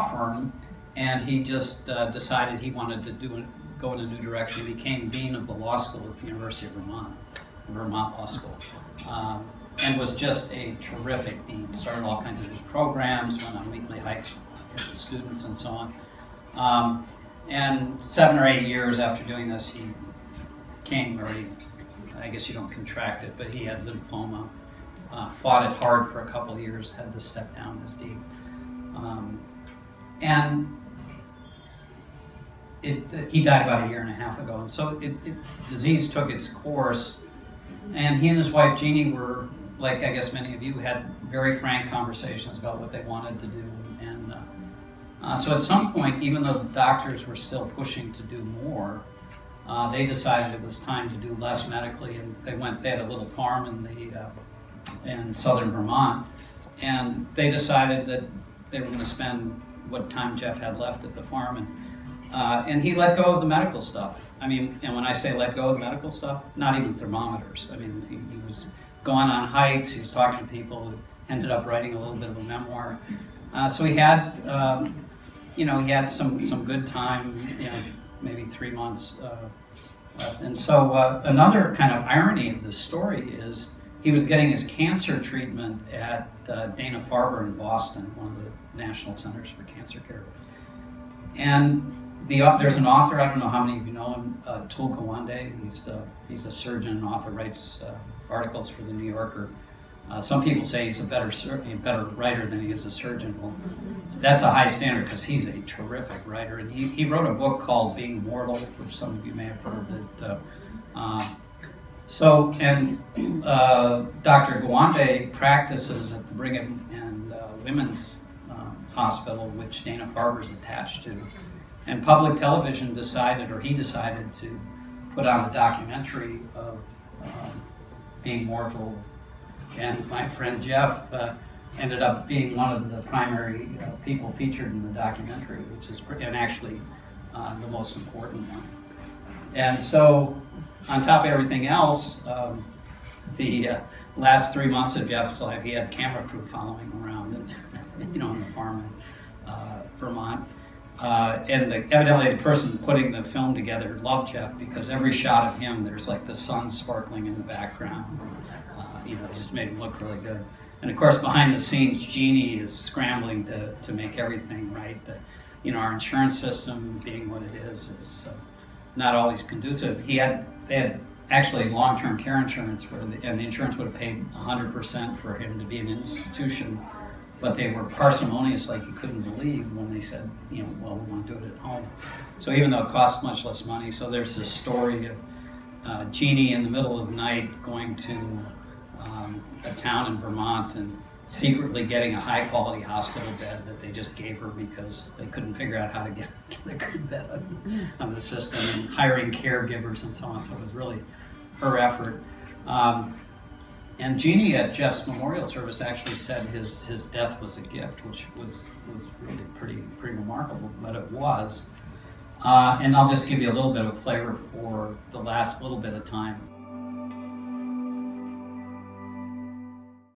law firm, and he just decided he wanted to go in a new direction. He became dean of the law school at the University of Vermont Law School, and was just a terrific dean. Started all kinds of new programs, went on weekly hikes with the students and so on. And 7 or 8 years after doing this, he came, or I guess you don't contract it, but he had lymphoma. Fought it hard for a couple of years, had to step down as dean. And he died about 1.5 years ago. And so disease took its course, and he and his wife Jeannie were, like I guess many of you, had very frank conversations about what they wanted to do. And so at some point, even though the doctors were still pushing to do more, they decided it was time to do less medically, and they had a little farm in southern Vermont, and they decided that they were going to spend what time Jeff had left at the farm, and he let go of the medical stuff. I mean, and when I say let go of the medical stuff, not even thermometers. I mean, he was going on hikes, he was talking to people, ended up writing a little bit of a memoir. So he had, he had some good time, maybe 3 months left. And so another kind of irony of this story is he was getting his cancer treatment at Dana-Farber in Boston, one of the National Centers for Cancer Care. And there's an author, I don't know how many of you know him, Atul Gawande. He's a surgeon and author, writes articles for the New Yorker. Some people say he's a better writer than he is a surgeon. Well, that's a high standard because he's a terrific writer. And he wrote a book called Being Mortal, which some of you may have heard. Dr. Gawande practices at the Brigham and Women's Hospital, which Dana-Farber is attached to. And public television decided to put on a documentary of Being Mortal. And my friend Jeff ended up being one of the primary people featured in the documentary, which is actually the most important one. And so, on top of everything else, the last 3 months of Jeff's life, he had a camera crew following him around, on the farm in Vermont. And evidently the person putting the film together loved Jeff because every shot of him, there's like the sun sparkling in the background. It just made him look really good. And of course, behind the scenes, Jeannie is scrambling to make everything right. Our insurance system, being what it is not always conducive. They had actually long-term care insurance, and the insurance would have paid 100% for him to be in an institution, but they were parsimonious like you couldn't believe when they said, well, we want to do it at home. So even though it costs much less money, so there's this story of Jeannie in the middle of the night going to a town in Vermont and secretly getting a high-quality hospital bed that they just gave her because they couldn't figure out how to get a good bed on the system, and hiring caregivers and so on. So it was really her effort. And Jeannie at Jeff's memorial service actually said his death was a gift, which was really pretty remarkable, but it was. And I'll just give you a little bit of flavor for the last little bit of time.